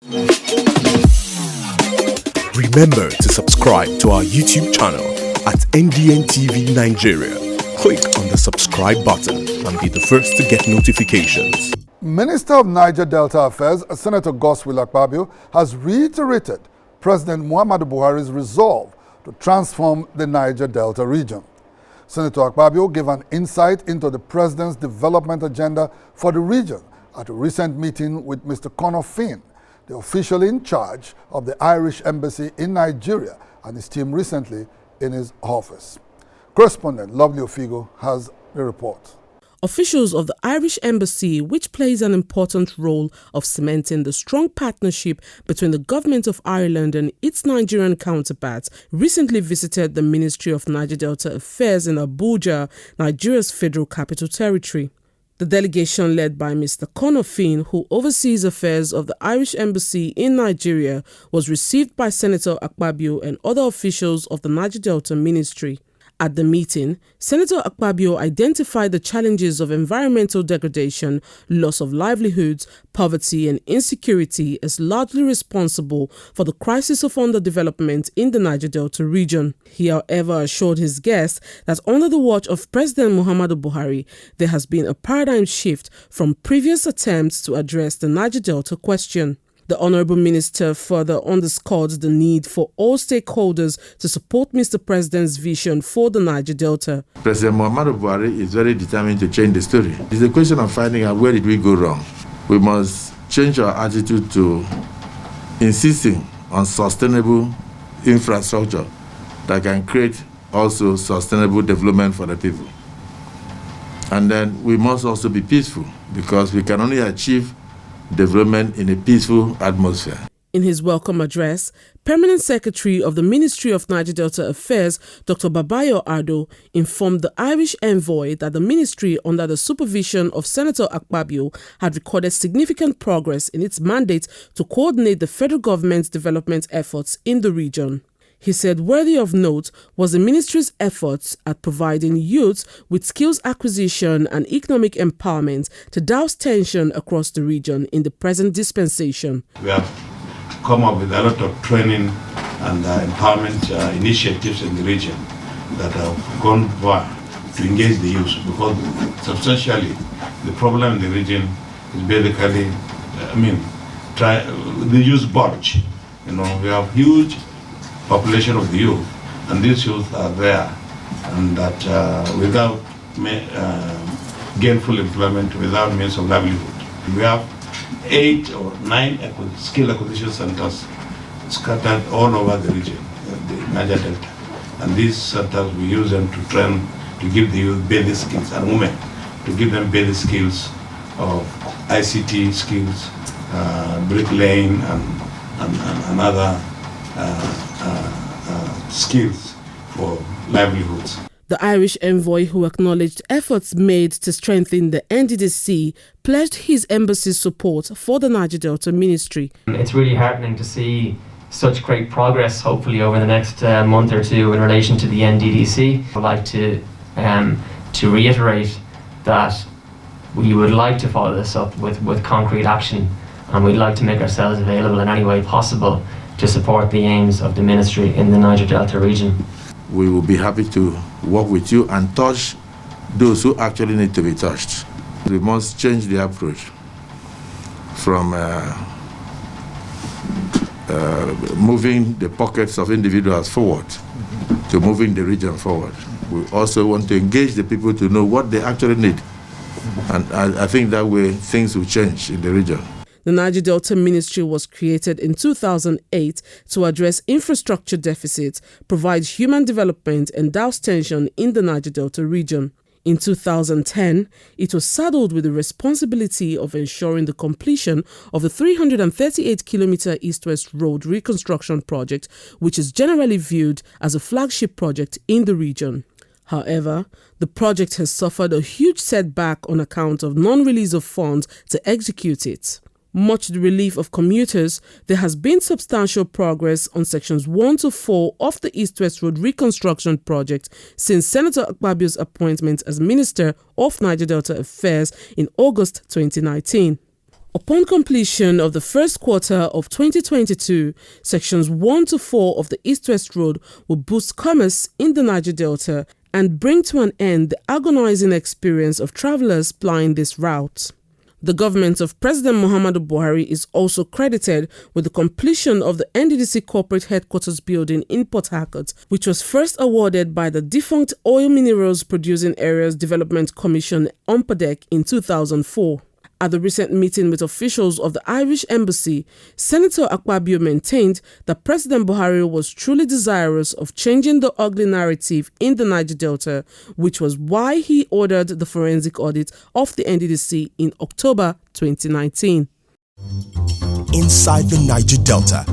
Remember to subscribe to our YouTube channel at NDN TV Nigeria. Click on the subscribe button and be the first to get notifications. Minister of Niger Delta Affairs, Senator Akpabio, has reiterated President Muhammadu Buhari's resolve to transform the Niger Delta region. Senator Akpabio gave an insight into the president's development agenda for the region at a recent meeting with Mr. Conor Finn, the official in charge of the Irish Embassy in Nigeria, and his team recently in his office. Correspondent Lovely Ofigo has the report. Officials of the Irish Embassy, which plays an important role of cementing the strong partnership between the government of Ireland and its Nigerian counterparts, recently visited the Ministry of Niger Delta Affairs in AKUGHA, Nigeria's federal capital territory. The delegation, led by Mr. Conor Finn, who oversees affairs of the Irish Embassy in Nigeria, was received by Senator Akpabio and other officials of the Niger Delta Ministry. At the meeting, Senator Akpabio identified the challenges of environmental degradation, loss of livelihoods, poverty and insecurity as largely responsible for the crisis of underdevelopment in the Niger Delta region. He, however, assured his guests that under the watch of President Muhammadu Buhari, there has been a paradigm shift from previous attempts to address the Niger Delta question. The Honourable Minister further underscored the need for all stakeholders to support Mr. President's vision for the Niger Delta. President Muhammadu Buhari is very determined to change the story. It's a question of finding out where did we go wrong. We must change our attitude to insisting on sustainable infrastructure that can create also sustainable development for the people. And then we must also be peaceful, because we can only achieve development in a peaceful atmosphere. In his welcome address, Permanent Secretary of the Ministry of Niger Delta Affairs, Dr. Babayo Ardo, informed the Irish envoy that the ministry, under the supervision of Senator Akpabio, had recorded significant progress in its mandate to coordinate the federal government's development efforts in the region. He said worthy of note was the ministry's efforts at providing youths with skills acquisition and economic empowerment to douse tension across the region in the present dispensation. We have come up with a lot of training and empowerment initiatives in the region that have gone far to engage the youth, because substantially the problem in the region is basically, the youth bulge. We have huge population of the youth, and these youth are there, and that without gainful employment, without means of livelihood. We have 8 or 9 skill acquisition centers scattered all over the region, the Niger Delta, and these centers, we use them to train, to give the youth basic skills, and women to give them basic skills of ICT skills, bricklaying and other skills for livelihoods. The Irish envoy, who acknowledged efforts made to strengthen the NDDC, pledged his embassy's support for the Niger Delta Ministry. It's really heartening to see such great progress, hopefully over the next month or two, in relation to the NDDC. I'd like to reiterate that we would like to follow this up with concrete action, and we'd like to make ourselves available in any way possible to support the aims of the ministry in the Niger Delta region. We will be happy to work with you and touch those who actually need to be touched. We must change the approach from moving the pockets of individuals forward to moving the region forward. We also want to engage the people to know what they actually need. And I think that way things will change in the region. The Niger Delta Ministry was created in 2008 to address infrastructure deficits, provide human development and douse tension in the Niger Delta region. In 2010, it was saddled with the responsibility of ensuring the completion of the 338-kilometer east-west road reconstruction project, which is generally viewed as a flagship project in the region. However, the project has suffered a huge setback on account of non-release of funds to execute it. Much to the relief of commuters, there has been substantial progress on sections 1 to 4 of the East-West Road reconstruction project since Senator Akpabio's appointment as Minister of Niger Delta Affairs in August 2019. Upon completion of the first quarter of 2022, sections 1 to 4 of the East-West Road will boost commerce in the Niger Delta and bring to an end the agonizing experience of travelers plying this route. The government of President Muhammadu Buhari is also credited with the completion of the NDDC corporate headquarters building in Port Harcourt, which was first awarded by the defunct Oil Minerals Producing Areas Development Commission (OMPADEC) in 2004. At the recent meeting with officials of the Irish Embassy, Senator Akpabio maintained that President Buhari was truly desirous of changing the ugly narrative in the Niger Delta, which was why he ordered the forensic audit of the NDDC in October 2019. Inside the Niger Delta,